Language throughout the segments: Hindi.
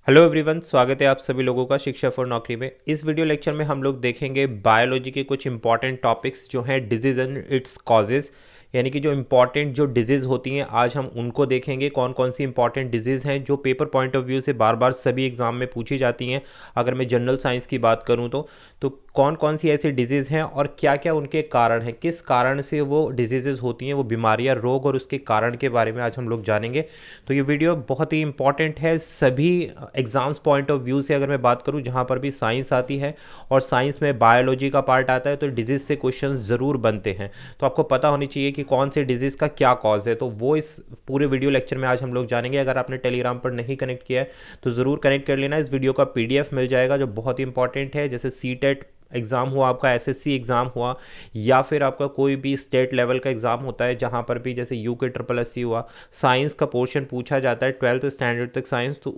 हेलो एवरीवन, स्वागत है आप सभी लोगों का शिक्षा फॉर नौकरी में। इस वीडियो लेक्चर में हम लोग देखेंगे बायोलॉजी के कुछ इंपॉर्टेंट टॉपिक्स जो हैं डिजीज़ एंड इट्स कॉजेज़, यानी कि जो इंपॉर्टेंट जो डिजीज़ होती हैं आज हम उनको देखेंगे। कौन कौन सी इंपॉर्टेंट डिजीज़ हैं जो पेपर पॉइंट ऑफ व्यू से बार बार सभी एग्जाम में पूछी जाती हैं। अगर मैं जनरल साइंस की बात करूं तो कौन कौन सी ऐसी डिजीज़ हैं और क्या क्या उनके कारण हैं, किस कारण से वो डिजीज़ होती हैं, वो बीमारियां, रोग और उसके कारण के बारे में आज हम लोग जानेंगे। तो ये वीडियो बहुत ही इंपॉर्टेंट है सभी एग्ज़ाम्स पॉइंट ऑफ व्यू से। अगर मैं बात करूं जहां पर भी साइंस आती है और साइंस में बायोलॉजी का पार्ट आता है तो डिजीज़ से क्वेश्चंस ज़रूर बनते हैं। तो आपको पता होनी चाहिए कि कौन से डिजीज़ का क्या कॉज है, तो वो इस पूरे वीडियो लेक्चर में आज हम लोग जानेंगे। अगर आपने टेलीग्राम पर नहीं कनेक्ट किया है तो ज़रूर कनेक्ट कर लेना। इस वीडियो का पीडीएफ मिल जाएगा जो बहुत ही इंपॉर्टेंट है। जैसे सीटेट एग्ज़ाम हुआ, आपका एसएससी एग्ज़ाम हुआ, या फिर आपका कोई भी स्टेट लेवल का एग्ज़ाम होता है जहाँ पर भी जैसे यूके ट्रिपल एससी हुआ, साइंस का पोर्शन पूछा जाता है 12th स्टैंडर्ड तक साइंस, तो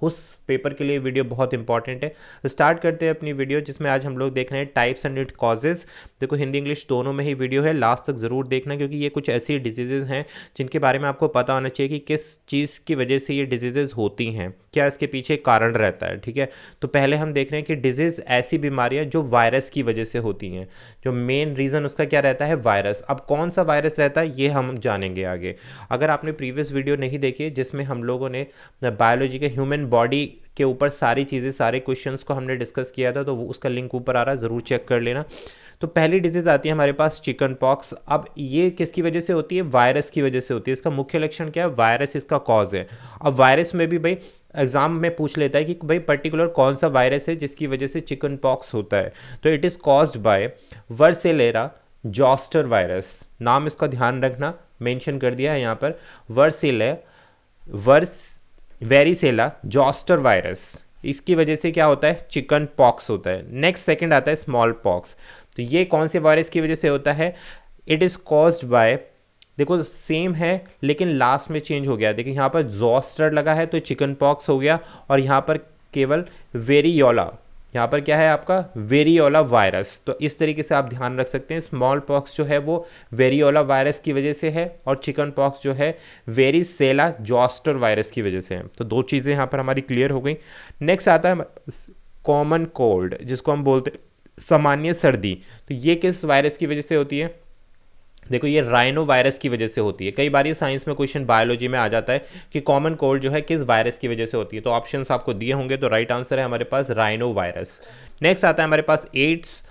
उस पेपर के लिए वीडियो बहुत इंपॉर्टेंट है। स्टार्ट करते हैं अपनी वीडियो, जिसमें आज हम लोग देख रहे हैं टाइप्स एंड इट कॉजेज़। देखो हिंदी इंग्लिश दोनों में ही वीडियो है, लास्ट तक ज़रूर देखना क्योंकि ये कुछ ऐसी डिजीज़ हैं जिनके बारे में आपको पता होना चाहिए कि किस चीज़ की वजह से ये डिजीज़ होती हैं, क्या इसके पीछे कारण रहता है। ठीक है, तो पहले हम देख रहे हैं कि डिजीज़ ऐसी बीमारियां जो वायरस की वजह से होती हैं, जो मेन रीज़न उसका क्या रहता है, वायरस। अब कौन सा वायरस रहता है ये हम जानेंगे आगे। अगर आपने प्रीवियस वीडियो नहीं देखी जिसमें हम लोगों ने बायोलॉजी के ह्यूमन बॉडी के ऊपर सारी चीज़ें, सारे क्वेश्चंस को हमने डिस्कस किया था, तो वो उसका लिंक ऊपर आ रहा है, ज़रूर चेक कर लेना। तो पहली डिजीज़ आती है हमारे पास चिकन पॉक्स। अब ये किसकी वजह से होती है, वायरस की वजह से होती है। इसका मुख्य लक्षण क्या है, वायरस इसका कॉज है। अब वायरस में भी भाई एग्जाम में पूछ लेता है कि भाई पर्टिकुलर कौन सा वायरस है जिसकी वजह से चिकन पॉक्स होता है। तो it is caused by varicella zoster virus. नाम इसका ध्यान रखना, मेंशन कर दिया है यहाँ पर, वर्सेले वर्स वेरिसेला जॉस्टर वायरस। इसकी वजह से क्या होता है, चिकन पॉक्स होता है। नेक्स्ट सेकंड आता है स्मॉल पॉक्स। तो ये कौन से वायरस की वजह से होता है, इट इज़ कॉज्ड बाय, देखो सेम है लेकिन लास्ट में चेंज हो गया। देखिए यहाँ पर जोस्टर लगा है तो चिकन पॉक्स हो गया, और यहाँ पर केवल वेरियोला, यहाँ पर क्या है आपका वेरियोला वायरस। तो इस तरीके से आप ध्यान रख सकते हैं, स्मॉल पॉक्स जो है वो वेरियोला वायरस की वजह से है और चिकन पॉक्स जो है वेरिसेला जोस्टर वायरस की वजह से है। तो दो चीज़ें यहाँ पर हमारी क्लियर हो गई। नेक्स्ट आता है कॉमन कोल्ड, जिसको हम बोलते हैं सामान्य सर्दी। तो ये किस वायरस की वजह से होती है, देखो ये राइनो वायरस की वजह से होती है। कई बार ये साइंस में क्वेश्चन बायोलॉजी में आ जाता है कि कॉमन कोल्ड जो है किस वायरस की वजह से होती है, तो ऑप्शंस आपको दिए होंगे, तो राइट आंसर है हमारे पास राइनो वायरस। नेक्स्ट आता है हमारे पास एड्स।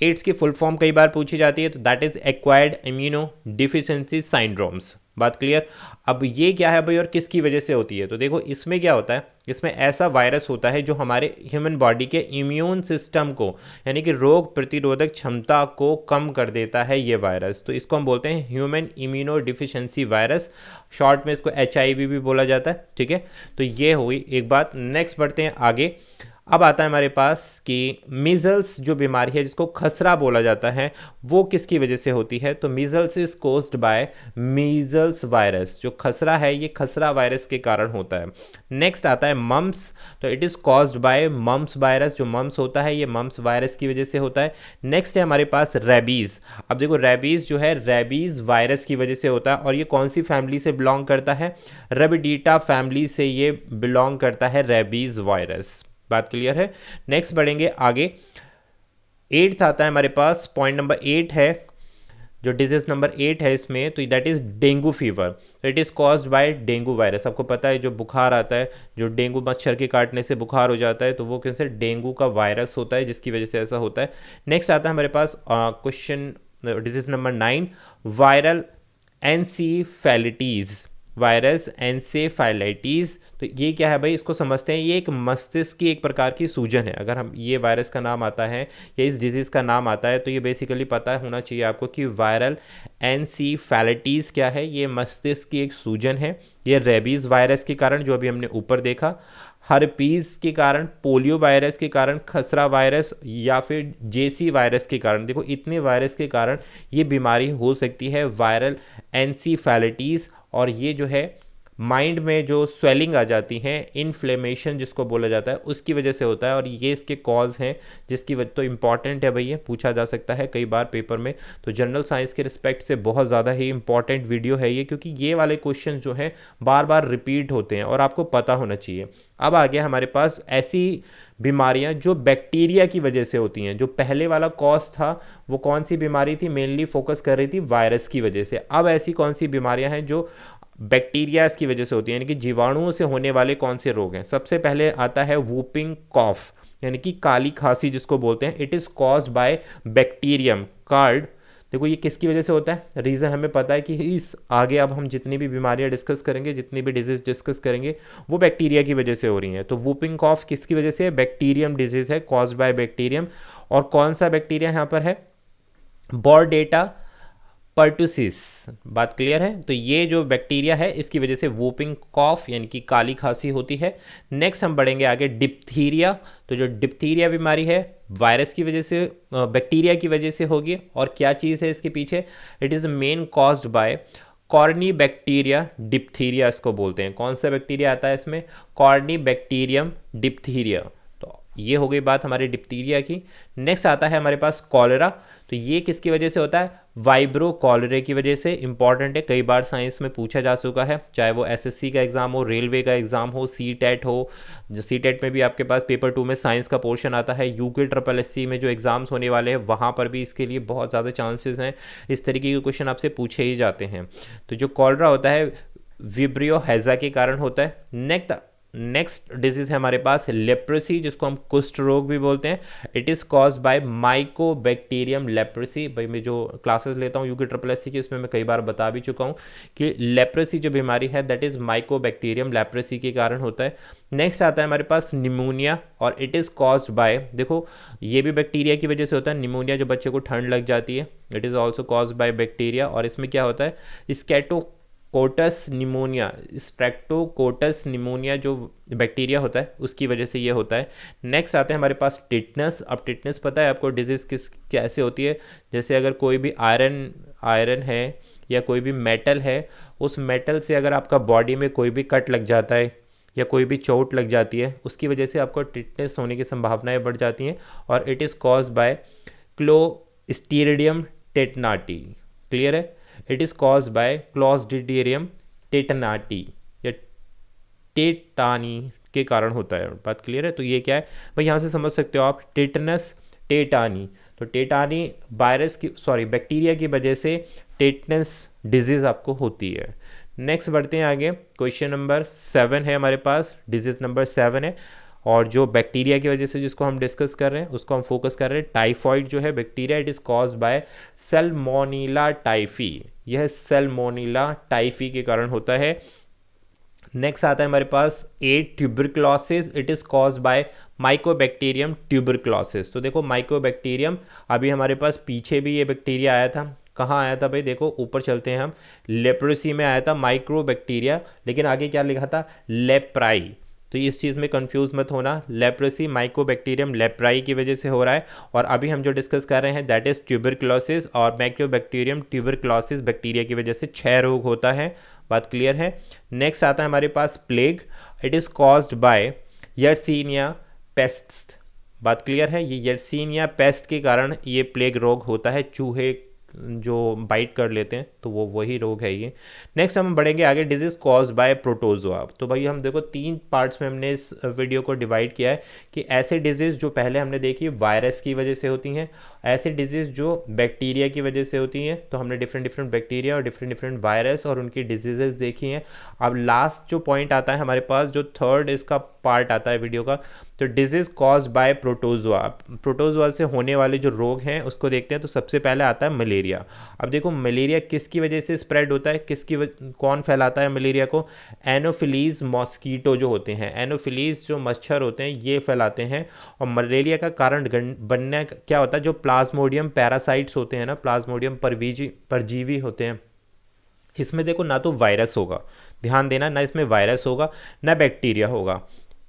एड्स की फुल फॉर्म कई बार पूछी जाती है, तो that is acquired immuno deficiency syndromes. बात क्लियर। अब ये क्या है भाई और किसकी वजह से होती है, तो देखो इसमें क्या होता है, इसमें ऐसा वायरस होता है जो हमारे ह्यूमन बॉडी के इम्यून सिस्टम को, यानी कि रोग प्रतिरोधक क्षमता को कम कर देता है ये वायरस। तो इसको हम बोलते हैं human immuno deficiency virus, short में इसको HIV भी बोला जाता है। ठीक है, तो ये हुई एक बात। नेक्स्ट बढ़ते हैं आगे। अब आता है हमारे पास कि मीजल्स जो बीमारी है जिसको खसरा बोला जाता है, वो किसकी वजह से होती है, तो measles is caused by measles virus. जो खसरा है ये खसरा वायरस के कारण होता है। नेक्स्ट आता है मम्स। तो it is caused by mumps virus. जो मम्स होता है ये मम्स वायरस की वजह से होता है। नेक्स्ट है हमारे पास रेबीज। अब देखो रेबीज जो है रेबीज वायरस की वजह से होता है, और ये कौन सी फैमिली से बिलोंग करता है, रेबिडीटा फैमिली से ये बिलोंग करता है रेबीज वायरस। बात क्लियर है। नेक्स्ट बढ़ेंगे आगे। एट्थ आता है हमारे पास, पॉइंट नंबर 8 है, जो डिजीज नंबर 8 है इसमें, तो that is dengue fever. It is caused bye dengue virus. आपको पता है जो बुखार आता है, जो डेंगू मच्छर के काटने से बुखार हो जाता है, तो वो कैसे डेंगू का वायरस होता है जिसकी वजह से ऐसा होता है। नेक्स्ट आता है हमारे पास question disease number 9, viral encephalitis. Virus encephalitis, तो ये क्या है भाई, इसको समझते हैं। ये एक मस्तिष्क की एक प्रकार की सूजन है। अगर हम ये वायरस का नाम आता है या इस डिजीज़ का नाम आता है तो ये बेसिकली पता होना चाहिए आपको कि वायरल एनसीफेलाइटिस क्या है, ये मस्तिष्क की एक सूजन है। ये रेबीज़ वायरस के कारण, जो अभी हमने ऊपर देखा, हर्पीज़ के कारण, पोलियो वायरस के कारण, खसरा वायरस, या फिर JC वायरस के कारण। देखो इतने वायरस के कारण ये बीमारी हो सकती है, वायरल एनसीफेलाइटिस। और ये जो है माइंड में जो स्वेलिंग आ जाती है, इन्फ्लेमेशन जिसको बोला जाता है, उसकी वजह से होता है। और ये इसके कॉज हैं जिसकी वजह तो इंपॉर्टेंट है भैया, पूछा जा सकता है कई बार पेपर में। तो जनरल साइंस के रिस्पेक्ट से बहुत ज़्यादा ही इंपॉर्टेंट वीडियो है ये, क्योंकि ये वाले क्वेश्चन जो हैं बार बार रिपीट होते हैं और आपको पता होना चाहिए। अब आ गया हमारे पास ऐसी बीमारियां जो बैक्टीरिया की वजह से होती हैं। जो पहले वाला कॉज था वो कौन सी बीमारी थी, मेनली फोकस कर रही थी वायरस की वजह से। अब ऐसी कौन सी बीमारियां हैं जो बैक्टीरियाज की वजह से होती हैं, यानी कि जीवाणुओं से होने वाले कौन से रोग हैं। सबसे पहले आता है वूपिंग कॉफ, यानी कि काली खांसी जिसको बोलते हैं। It is caused bye bacterium card. देखो ये किसकी वजह से होता है, रीज़न हमें पता है कि इस आगे अब हम जितनी भी बीमारियां डिस्कस करेंगे, जितनी भी डिजीज डिस्कस करेंगे, वो बैक्टीरिया की वजह से हो रही हैं। तो वूपिंग कॉफ किसकी वजह से है, बैक्टीरियम डिजीज है, कॉज्ड बाय बैक्टीरियम। और कौन सा बैक्टीरिया यहाँ पर है, बॉर्डेटा पर्टुसिस। बात क्लियर है। तो ये जो बैक्टीरिया है इसकी वजह से वूपिंग कॉफ यानी कि काली खांसी होती है। नेक्स्ट हम बढ़ेंगे आगे, डिप्थीरिया। तो जो डिप्थीरिया बीमारी है वायरस की वजह से, बैक्टीरिया की वजह से होगी। और क्या चीज़ है इसके पीछे, it is main caused by corny bacteria diphtheria इसको बोलते हैं। कौन सा बैक्टीरिया आता है इसमें, कॉर्नी बैक्टीरियम डिप्थीरिया। तो ये हो गई बात हमारे डिप्थीरिया की। नेक्स्ट आता है हमारे पास कॉलेरा। तो ये किसकी वजह से होता है, वाइब्रो कॉलरे की वजह से। इंपॉर्टेंट है, कई बार साइंस में पूछा जा चुका है, चाहे वो एसएससी का एग्जाम हो, रेलवे का एग्जाम हो, सी टेट हो। जो सी टेट में भी आपके पास पेपर 2 में साइंस का पोर्शन आता है, यूके ट्रिपल एससी में जो एग्जाम्स होने वाले हैं वहाँ पर भी इसके लिए बहुत ज़्यादा चांसेस हैं, इस तरीके के क्वेश्चन आपसे पूछे ही जाते हैं। तो जो कॉलरा होता है विब्रियो हैजा के कारण होता है। नेक्स्ट डिजीज है हमारे पास लेप्रेसी, जिसको हम कुष्ठ रोग भी बोलते हैं। It is cause by Mycobacterium leprosy. भाई मैं जो क्लासेस लेता हूँ यूके ट्रिपल एससी की, उसमें मैं कई बार बता भी चुका हूँ कि लेप्रेसी जो बीमारी है दैट इज़ माइकोबैक्टीरियम लेप्रेसी के कारण होता है। नेक्स्ट आता है हमारे पास निमोनिया, और इट इज़ कॉज्ड बाय, देखो ये भी बैक्टीरिया की वजह से होता है। निमोनिया जो बच्चे को ठंड लग जाती है, it is also caused by bacteria. और इसमें क्या होता है, स्ट्रेप्टोकोकस निमोनिया, स्ट्रेप्टोकोकस निमोनिया जो बैक्टीरिया होता है उसकी वजह से ये होता है। नेक्स्ट आते हैं हमारे पास टिटनस। अब टिटनस पता है आपको डिजीज़ कैसे होती है, जैसे अगर कोई भी आयरन है या कोई भी मेटल है, उस मेटल से अगर आपका बॉडी में कोई भी कट लग जाता है या कोई भी चोट लग जाती है, उसकी वजह से आपको टिटनस होने की संभावनाएं बढ़ जाती हैं। और it is caused by clostridium tetani. Clear है, it is caused by clostridium tetani या टेटानी के कारण होता है। बात क्लियर है। तो ये क्या है भाई, यहाँ से समझ सकते हो आप, टेटनस टेटानी। तो टेटानी बैक्टीरिया की वजह से टेटनस डिजीज़ आपको होती है। नेक्स्ट बढ़ते हैं आगे, क्वेश्चन नंबर 7 है हमारे पास, डिजीज़ नंबर 7 है। और जो बैक्टीरिया की वजह से जिसको हम डिस्कस कर रहे हैं उसको हम फोकस कर रहे हैं, टाइफॉइड जो है bacteria, it is caused by salmonella typhi. यह सैल्मोनेला टाइफी के कारण होता है। नेक्स्ट आता है हमारे पास tuberculosis, it is caused by mycobacterium tuberculosis. तो देखो माइकोबैक्टीरियम, अभी हमारे पास पीछे भी ये बैक्टीरिया आया था, कहाँ आया था भाई, देखो ऊपर चलते हैं हम, लेप्रोसी में आया था माइक्रोबैक्टीरिया, लेकिन आगे क्या लिखा था, लेप्राई। तो इस चीज़ में कंफ्यूज मत होना, लेप्रोसी माइकोबैक्टीरियम लेप्राई की वजह से हो रहा है। और अभी हम जो डिस्कस कर रहे हैं दैट इज़ ट्यूबरक्लोसिस, और माइकोबैक्टीरियम ट्यूबरक्लोसिस बैक्टीरिया की वजह से 6 रोग होता है। बात क्लियर है। नेक्स्ट आता है हमारे पास plague, it is caused by yersinia pestis. बात क्लियर है, ये यर्सीनिया पेस्ट के कारण ये प्लेग रोग होता है, चूहे जो बाइट कर लेते हैं तो वो वही रोग है ये। नेक्स्ट हम बढ़ेंगे आगे, डिजीज कॉज बाय प्रोटोजोआ। तो भाई हम देखो 3 पार्ट्स में हमने इस वीडियो को डिवाइड किया है कि ऐसे डिजीज़ जो पहले हमने देखी वायरस की वजह से होती हैं, ऐसे डिजीज़ जो बैक्टीरिया की वजह से होती हैं। तो हमने डिफरेंट बैक्टीरिया और डिफरेंट वायरस और उनकी डिजीजेस देखी हैं। अब लास्ट जो पॉइंट आता है हमारे पास, जो थर्ड इसका पार्ट आता है वीडियो का, तो disease cause by protozoa. Protozoa से होने वाले जो रोग हैं उसको देखते हैं। तो सबसे पहले आता है मलेरिया। अब देखो मलेरिया किसकी वजह से स्प्रेड होता है, कौन फैलाता है मलेरिया को, एनोफिलीज मॉस्कीटो जो होते हैं, एनोफिलीज जो मच्छर होते हैं ये फैलाते हैं। और मलेरिया का कारण बनना क्या होता है, जो प्लाज्मोडियम पैरासाइट्स होते हैं ना, प्लाज्मोडियम परजीवी होते हैं, इसमें देखो ना तो वायरस होगा, ध्यान देना, ना इसमें वायरस होगा ना बैक्टीरिया होगा।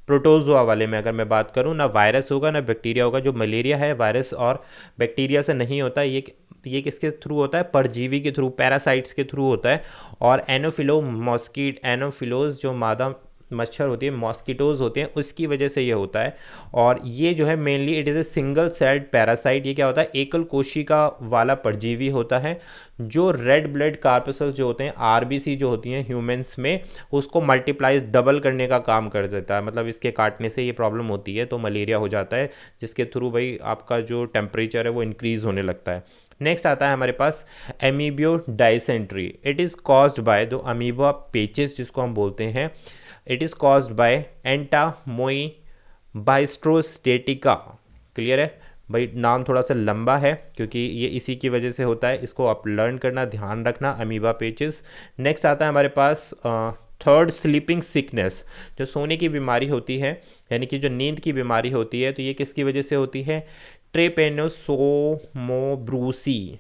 प्रोटोजोआ वाले में अगर मैं बात करूं, ना वायरस होगा ना बैक्टीरिया होगा। जो मलेरिया है वायरस और बैक्टीरिया से नहीं होता, ये ये किसके थ्रू होता है, परजीवी के थ्रू, पैरासाइट्स के थ्रू होता है। और एनोफिलोज जो मादा मच्छर होती है, मॉस्किटोज होते हैं, उसकी वजह से ये होता है। और ये जो है mainly it is a single celled parasite. ये क्या होता है, एकल कोशिका वाला परजीवी होता है जो रेड ब्लड कार्पसेल्स जो होते हैं, आरबीसी जो होती हैं ह्यूमंस में, उसको मल्टीप्लाई डबल करने का काम कर देता है। मतलब इसके काटने से ये प्रॉब्लम होती है तो मलेरिया हो जाता है, जिसके थ्रू भाई आपका जो टेम्परेचर है वो इंक्रीज़ होने लगता है। नेक्स्ट आता है हमारे पास amoebic dysentery. It is caused by the amoeba पेचेस जिसको हम बोलते हैं। It is caused by entamoeba histolytica. Clear है भाई, नाम थोड़ा सा लंबा है क्योंकि ये इसी की वजह से होता है, इसको आप लर्न करना, ध्यान रखना, अमीबा पेचेस। नेक्स्ट आता है हमारे पास थर्ड स्लीपिंग सिकनेस, जो सोने की बीमारी होती है, यानी कि जो नींद की बीमारी होती है, तो ये किसकी वजह से होती है, ट्रेपेनोसोमोब्रूसी।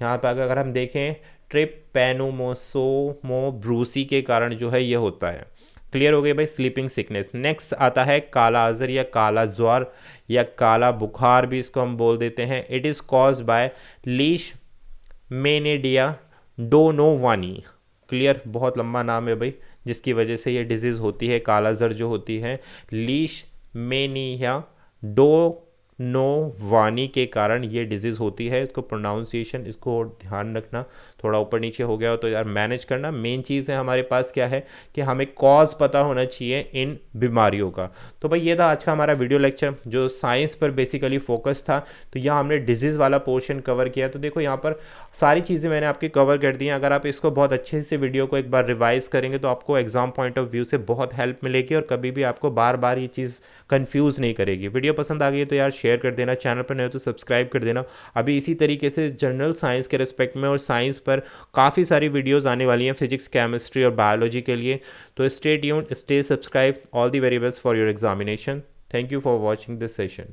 यहाँ पर अगर हम देखें ट्रिपैनोसोमोब्रूसी के कारण जो है ये होता है। क्लियर हो गई भाई, स्लीपिंग सिकनेस। नेक्स्ट आता है काला अजर या काला ज्वार या काला बुखार भी इसको हम बोल देते हैं। It is caused by leishmania donovani. Clear, बहुत लंबा नाम है भाई, जिसकी वजह से ये डिजीज़ होती है, काला अजर जो होती है, लीश मेनिया डोनोवानी के कारण ये डिजीज़ होती है। इसको प्रोनाउंसिएशन, इसको ध्यान रखना, थोड़ा ऊपर नीचे हो गया हो तो यार मैनेज करना। मेन चीज़ है हमारे पास क्या है कि हमें कॉज पता होना चाहिए इन बीमारियों का। तो भाई ये था आज का हमारा वीडियो लेक्चर जो साइंस पर बेसिकली फोकस था। तो यहाँ हमने डिजीज़ वाला पोर्शन कवर किया। तो देखो यहाँ पर सारी चीज़ें मैंने आपकी कवर कर दी हैं। अगर आप इसको बहुत अच्छे से वीडियो को एक बार रिवाइज करेंगे तो आपको एग्जाम पॉइंट ऑफ व्यू से बहुत हेल्प मिलेगी और कभी भी आपको बार बार ये चीज़ कंफ्यूज नहीं करेगी। वीडियो पसंद आ गई है तो यार शेयर कर देना, चैनल पर नए हो तो सब्सक्राइब कर देना। अभी इसी तरीके से जनरल साइंस के रिस्पेक्ट में और साइंस पर काफ़ी सारी वीडियोस आने वाली हैं, फिजिक्स, केमिस्ट्री और बायोलॉजी के लिए। तो stay tuned, stay subscribe. All the very best for your examination. Thank you for watching this session.